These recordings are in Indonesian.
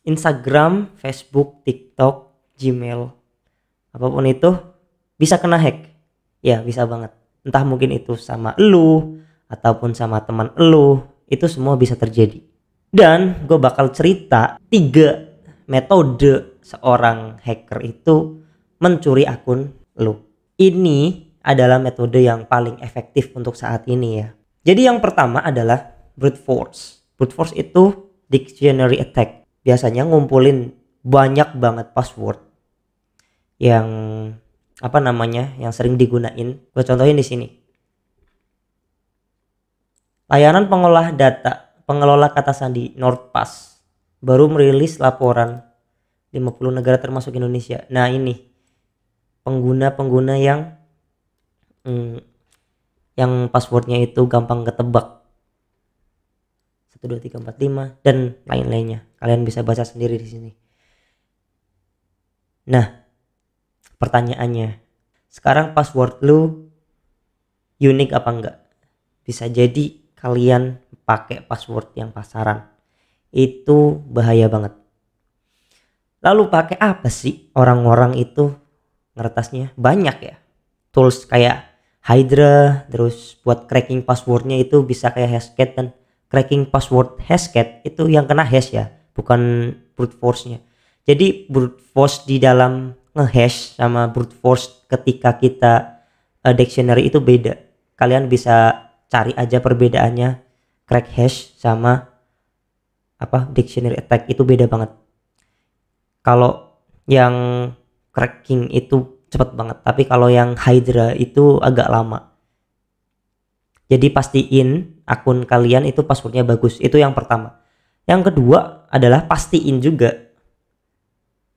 Instagram, Facebook, TikTok, Gmail, apapun itu bisa kena hack. Ya bisa banget. Entah mungkin itu sama elu ataupun sama teman elu, itu semua bisa terjadi. Dan gue bakal cerita 3 metode seorang hacker itu mencuri akun lu. Ini adalah metode yang paling efektif untuk saat ini ya. Jadi yang pertama adalah brute force. Brute force itu dictionary attack. Biasanya ngumpulin banyak banget password yang yang sering digunain. Gue contohin di sini. Layanan pengelola kata sandi NordPass baru merilis laporan 50 negara termasuk Indonesia. Nah, ini pengguna-pengguna yang passwordnya itu gampang ketebak. 1 2 3 4 5 dan lain-lainnya. Kalian bisa baca sendiri di sini. Nah, pertanyaannya, sekarang password lu unik apa enggak? Bisa jadi kalian pakai password yang pasaran. Itu bahaya banget. Lalu pakai apa sih orang-orang itu ngeretasnya? Banyak ya. Tools kayak Hydra, terus buat cracking passwordnya itu bisa kayak Hashcat, dan cracking password Hashcat itu yang kena hash ya, bukan brute force-nya. Jadi brute force di dalam ngehash sama brute force ketika kita dictionary itu beda. Kalian bisa cari aja perbedaannya, crack hash sama dictionary attack itu beda banget. Kalau yang cracking itu cepet banget, tapi kalau yang Hydra itu agak lama. Jadi pastiin akun kalian itu passwordnya bagus, itu yang pertama. Yang kedua adalah pastiin juga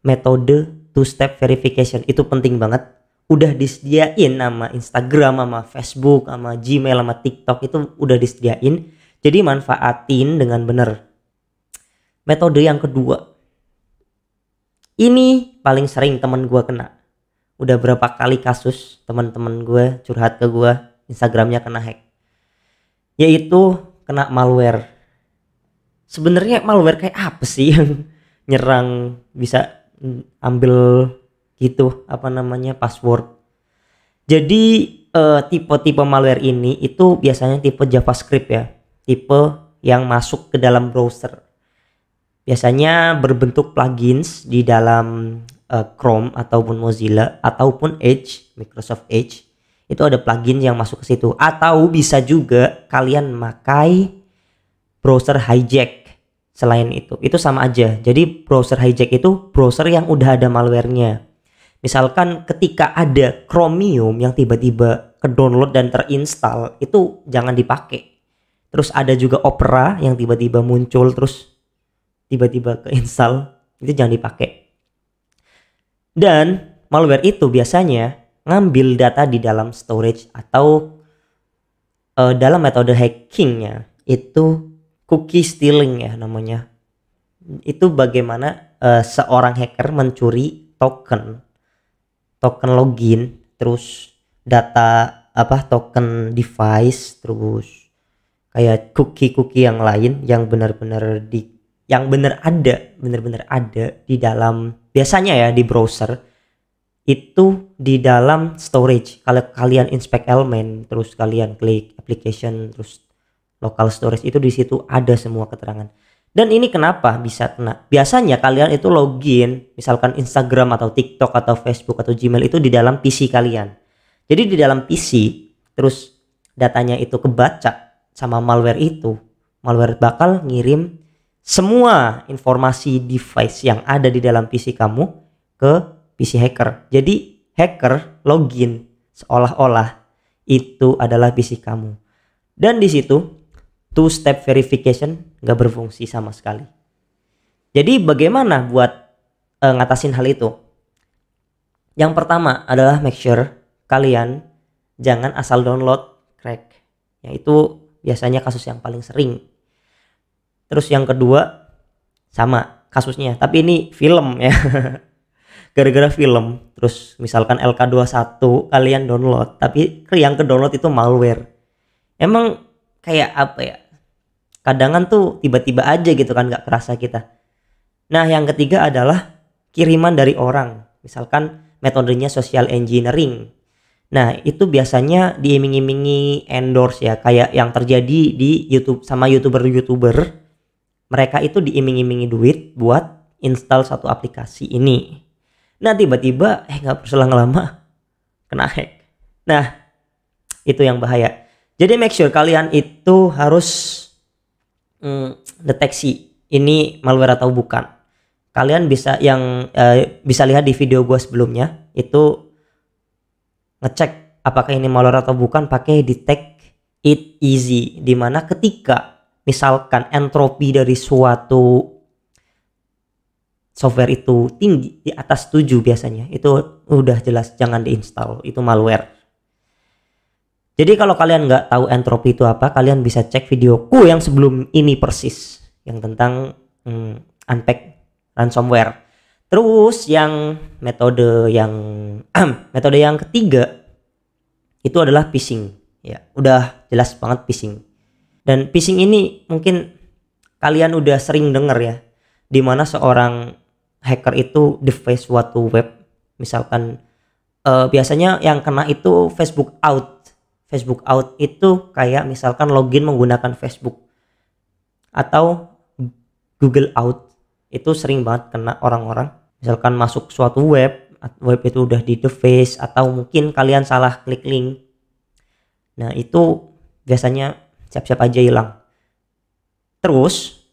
metode two-step verification, itu penting banget. Udah disediain nama Instagram, sama Facebook, sama Gmail, sama TikTok, itu udah disediain. Jadi manfaatin dengan bener. Metode yang kedua, ini paling sering temen gue kena. Udah berapa kali kasus teman-teman gue curhat ke gue, Instagramnya kena hack, yaitu kena malware. Sebenarnya malware kayak apa sih yang nyerang bisa ambil gitu password. Jadi tipe-tipe malware ini itu biasanya tipe JavaScript ya, tipe yang masuk ke dalam browser. Biasanya berbentuk plugins di dalam Chrome ataupun Mozilla ataupun Edge, Microsoft Edge. Itu ada plugin yang masuk ke situ. Atau bisa juga kalian pakai browser hijack. Selain itu sama aja. Jadi browser hijack itu browser yang udah ada malwarenya. Misalkan ketika ada Chromium yang tiba-tiba ke-download dan terinstall, itu jangan dipakai. Terus ada juga Opera yang tiba-tiba muncul terus tiba-tiba ke-install, itu jangan dipakai. Dan malware itu biasanya ngambil data di dalam storage atau dalam metode hackingnya itu cookie stealing ya namanya. Itu bagaimana seorang hacker mencuri token login, terus data token device, terus kayak cookie yang lain yang benar-benar ada di dalam, biasanya ya di browser itu di dalam storage. Kalau kalian inspect elemen, terus kalian klik application, terus local storage, itu di situ ada semua keterangan. Dan ini kenapa bisa kena? Biasanya kalian itu login, misalkan Instagram atau TikTok atau Facebook atau Gmail itu di dalam PC kalian. Jadi di dalam PC, terus datanya itu kebaca sama malware itu. Malware bakal ngirim semua informasi device yang ada di dalam PC kamu ke PC hacker. Jadi hacker login seolah-olah itu adalah PC kamu. Dan di situ two step verification nggak berfungsi sama sekali. Jadi bagaimana buat ngatasin hal itu? Yang pertama adalah make sure kalian jangan asal download crack. Yaitu biasanya kasus yang paling sering. Terus yang kedua sama kasusnya, tapi ini film ya. Gara-gara film, terus misalkan LK21 kalian download, tapi yang ke download itu malware. Emang kayak apa ya? Kadangan tuh tiba-tiba aja gitu kan, nggak kerasa kita. Nah, yang ketiga adalah kiriman dari orang. Misalkan metodenya social engineering. Nah, itu biasanya diiming-imingi endorse ya, kayak yang terjadi di YouTube sama YouTuber-YouTuber. Mereka itu diiming-imingi duit buat install satu aplikasi ini. Nah, tiba-tiba nggak berselang lama kena hack. Nah, itu yang bahaya. Jadi make sure kalian itu harus deteksi ini malware atau bukan. Kalian bisa bisa lihat di video gue sebelumnya, itu ngecek apakah ini malware atau bukan pakai detect it easy, dimana ketika misalkan entropi dari suatu software itu tinggi di atas 7 biasanya, itu udah jelas jangan diinstal, itu malware. Jadi kalau kalian nggak tahu entropi itu apa, kalian bisa cek videoku yang sebelum ini persis, yang tentang unpack ransomware. Terus yang metode yang ketiga itu adalah phishing. Ya, udah jelas banget phishing. Dan phishing ini mungkin kalian udah sering dengar ya, di mana seorang hacker itu device suatu web. Misalkan biasanya yang kena itu Facebook out. Facebook out itu kayak misalkan login menggunakan Facebook atau Google out, itu sering banget kena orang-orang. Misalkan masuk suatu web itu udah di device, atau mungkin kalian salah klik link. Nah, itu biasanya siap-siap aja hilang. Terus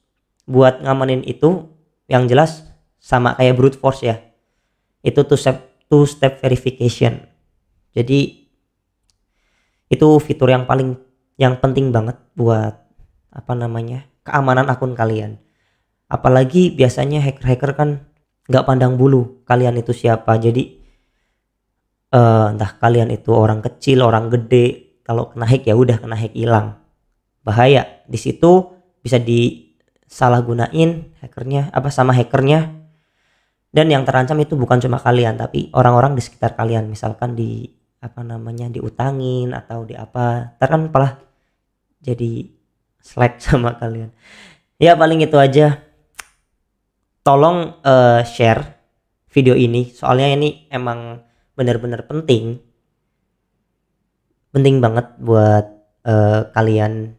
buat ngamanin itu yang jelas sama kayak brute force ya, itu two step verification. Jadi itu fitur yang penting banget buat keamanan akun kalian. Apalagi biasanya hacker kan nggak pandang bulu kalian itu siapa. Jadi entah kalian itu orang kecil, orang gede, kalau kena hack ya udah kena hack, hilang. Bahaya. Di situ bisa disalahgunain sama hackernya. Dan yang terancam itu bukan cuma kalian, tapi orang-orang di sekitar kalian. Misalkan diutangin atau ntar kan malah jadi slack sama kalian. Ya paling itu aja. Tolong share video ini, soalnya ini emang benar-benar penting banget buat kalian